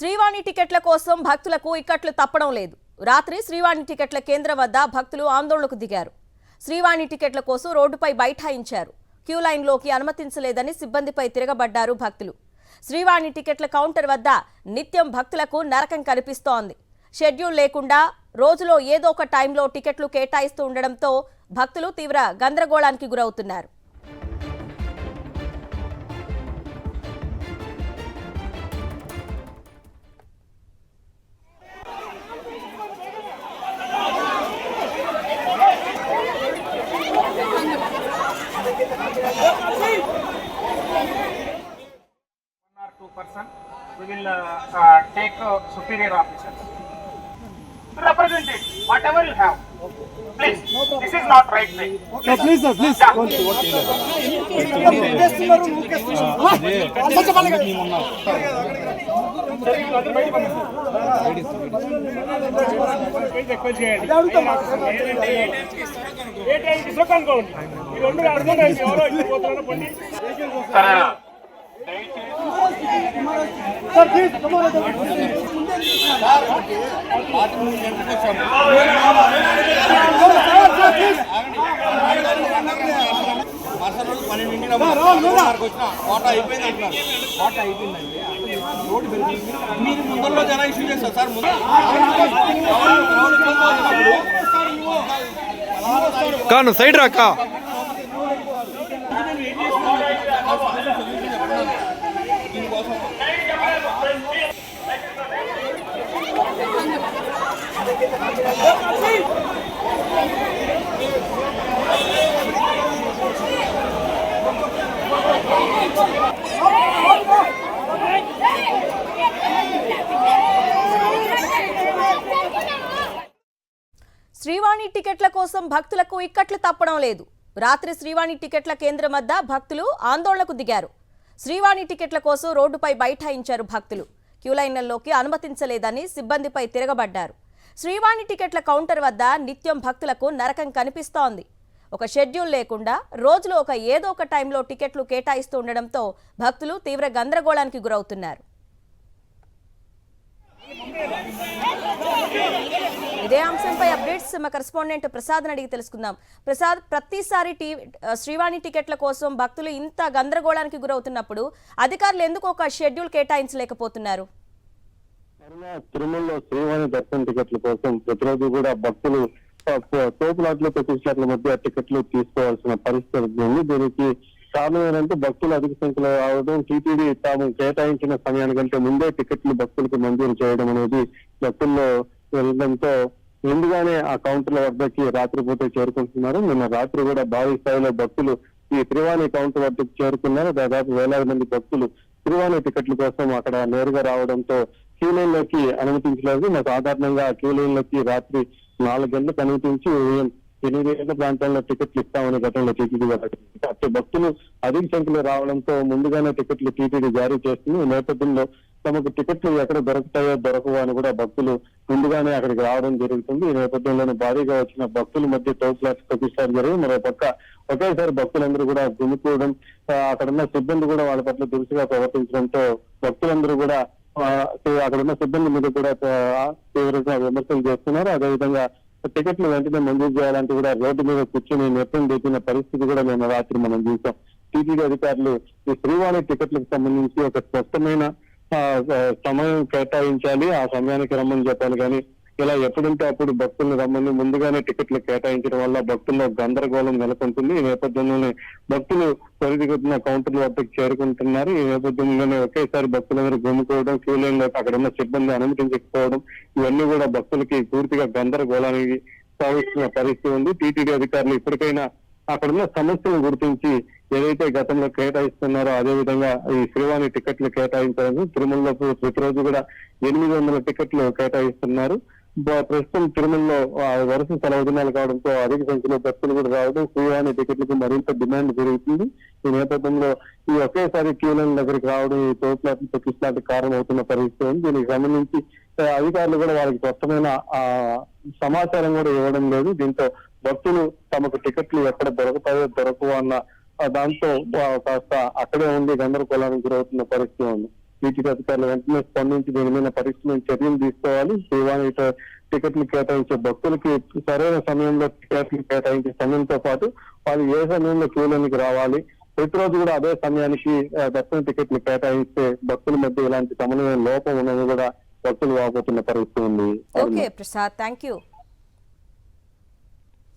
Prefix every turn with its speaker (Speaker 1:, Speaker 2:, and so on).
Speaker 1: శ్రీవాణి టికెట్ల కోసం భక్తులకు ఇక్కట్లు తప్పడం లేదు. రాత్రి శ్రీవాణి టికెట్ల కేంద్రం వద్ద భక్తులు ఆందోళనకు దిగారు. శ్రీవాణి టికెట్ల కోసం రోడ్డుపై బైఠాయించారు. క్యూ లైన్లోకి అనుమతించలేదని సిబ్బందిపై తిరగబడ్డారు భక్తులు. శ్రీవాణి టికెట్ల కౌంటర్ వద్ద నిత్యం భక్తులకు నరకం కనిపిస్తోంది. షెడ్యూల్ లేకుండా రోజులో ఏదో ఒక టైంలో టికెట్లు కేటాయిస్తూ ఉండడంతో భక్తులు తీవ్ర గందరగోళానికి గురవుతున్నారు.
Speaker 2: We will take superior officers to represent it, whatever you have. Please, this is not right way.
Speaker 3: No, please, sir, please. Sir, please, come on.
Speaker 4: మీరు ముందరలో జన ఇష్యూ చేస్తారు సార్.
Speaker 3: కాను సైడ్ రాకా
Speaker 1: శ్రీవాణి టికెట్ల కోసం భక్తులకు ఇక్కట్లు తప్పడం లేదు. రాత్రి శ్రీవాణి టికెట్ల కేంద్రం వద్ద భక్తులు ఆందోళనకు దిగారు. శ్రీవాణి టికెట్ల కోసం రోడ్డుపై బైఠాయించారు భక్తులు. క్యూ లైన్లలోకి అనుమతించలేదని సిబ్బందిపై తిరగబడ్డారు. శ్రీవాణి టికెట్ల కౌంటర్ వద్ద నిత్యం భక్తులకు నరకం కనిపిస్తోంది. ఒక షెడ్యూల్ లేకుండా రోజులో ఏదో ఒక టైంలో టికెట్లు కేటాయిస్తూ ఉండడంతో భక్తులు తీవ్ర గందరగోళానికి గురవుతున్నారు. ఇదే అంశంపై అప్డేట్స్ మా కరెస్పాండెంట్ ప్రసాద్ అడిగి తెలుసుకుందాం. ప్రసాద్, ప్రతిసారి శ్రీవాణి టికెట్ల కోసం భక్తులు ఇంత గందరగోళానికి గురవుతున్నప్పుడు అధికారులు ఎందుకు ఒక షెడ్యూల్ కేటాయించలేకపోతున్నారు?
Speaker 5: తిరుమలలో శ్రీవాణి దర్శన టికెట్ల కోసం ప్రతిరోజు కూడా భక్తులు తోపులాట్లు ప్రతిష్టాట్ల మధ్య టికెట్లు తీసుకోవాల్సిన పరిస్థితి ఉంది. దీనికి కారణం ఏంటంటే భక్తులు అధిక సంఖ్యలో రావడం, టీటీడీ తాము కేటాయించిన సమయానికంటే ముందే టికెట్లు భక్తులకు మంజూరు చేయడం అనేది భక్తుల్లో వెళ్ళడంతో ముందుగానే ఆ కౌంటర్ల వద్దకి రాత్రిపూట చేరుకుంటున్నారు. నిన్న రాత్రి కూడా భారీ స్థాయిలో భక్తులు ఈ శ్రీవాణి కౌంటర్ వద్దకు చేరుకున్నారు. దాదాపు వేలాది మంది భక్తులు శ్రీవాణి టికెట్ల కోసం అక్కడ నేరుగా రావడంతో క్యూ లైన్ లోకి అనుమతించలేదు. సాధారణంగా క్యూ లైన్ లోకి రాత్రి 4 గంటలకు అనుమతించి ఉదయం 8 గంటల ప్రాంతాల్లో టికెట్లు ఇస్తామని గతంలో టీటీడీ అటు భక్తులు అధిక సంఖ్యలో రావడంతో ముందుగానే టికెట్లు టీటీడీ జారీ చేస్తుంది. ఈ నేపథ్యంలో తమకు టికెట్లు ఎక్కడ దొరుకుతాయో దొరకవో అని కూడా భక్తులు ముందుగానే అక్కడికి రావడం జరుగుతుంది. ఈ నేపథ్యంలోనే భారీగా వచ్చిన భక్తుల మధ్య తోపులాట ప్రతిష్టాలు జరిగి మరో పక్క ఒకేసారి భక్తులందరూ కూడా గుమికూడడం, అక్కడున్న సిబ్బంది కూడా వాళ్ళ పట్ల దురుసుగా ప్రవర్తించడంతో భక్తులందరూ కూడా అక్కడున్న సిబ్బంది మీద కూడా తీవ్రంగా విమర్శలు చేస్తున్నారు. అదేవిధంగా టికెట్లు వెంటనే మంజూరు చేయాలంటూ కూడా రోడ్డు మీద కూర్చొని నిర్ణయం చేసిన పరిస్థితి కూడా నిన్న రాత్రి మనం చూసాం. టీటీడీ అధికారులు ఈ శ్రీవాణి టికెట్లకు సంబంధించి ఒక స్పష్టమైన సమయం కేటాయించాలి, ఆ సమయానికి రమ్మని చెప్పాలి. కానీ ఇలా ఎప్పుడంటే అప్పుడు భక్తులను రమ్మని ముందుగానే టికెట్లు కేటాయించడం వల్ల భక్తుల్లో గందరగోళం నెలకొంటుంది. ఈ నేపథ్యంలోనే భక్తులు త్వరితగతిన కౌంటర్ల వద్దకు చేరుకుంటున్నారు. ఈ నేపథ్యంలోనే ఒకేసారి భక్తులందరూ గుమ్ముకోవడం, క్యూ లైన్ లో అక్కడ ఉన్న సిబ్బంది అనుమతించకపోవడం, ఇవన్నీ కూడా భక్తులకి పూర్తిగా గందరగోళానికి సాగిస్తున్న పరిస్థితి ఉంది. టీటీడీ అధికారులు ఇప్పటికైనా అక్కడున్న సమస్యలను గుర్తించి ఏదైతే గతంలో కేటాయిస్తున్నారో అదే విధంగా ఈ శ్రీవాణి టికెట్లు కేటాయించాలని తిరుమలలో ప్రతిరోజు కూడా 800 టికెట్లు కేటాయిస్తున్నారు. ప్రస్తుతం తిరుమలలో వరుస సెలవు దినాలు కావడంతో అధిక సంఖ్యలో భక్తులు కూడా రావడం, శ్రీవాణి టికెట్లకు మరింత డిమాండ్ పెరుగుతుంది. ఈ నేపథ్యంలో ఈ ఒకేసారి క్యూ లైన్ దగ్గరికి రావడం ఈ తోపులాట్లు ప్రతిష్టాలకు కారణం అవుతున్న పరిస్థితి ఉంది. దీనికి సంబంధించి అధికారులు కూడా వాళ్ళకి స్పష్టమైన సమాచారం కూడా ఇవ్వడం లేదు. దీంతో భక్తులు తమకు టికెట్లు ఎక్కడ దొరకతాయో దొరకవు అన్న దాంతో కాస్త అక్కడే ఉండి గందరగోళానికి గురవుతున్న పరిస్థితి ఉంది. టీటీడీ అధికారులు వెంటనే స్పందించి దీని మీద పరీక్ష చర్యలు తీసుకోవాలి. శ్రీవాణి టికెట్లు కేటాయించే భక్తులకి సరైన సమయంలో టికెట్లు కేటాయించే సమయంతో పాటు వాళ్ళు ఏ సమయంలో క్యూలోనికి రావాలి, ప్రతిరోజు కూడా అదే సమయానికి దర్శన టికెట్లు కేటాయిస్తే భక్తుల మధ్య ఇలాంటి సమన్వయం లోపం ఉన్నది కూడా భక్తులు వాపోతున్న పరిస్థితి ఉంది.
Speaker 1: Okay Prasad, thank you.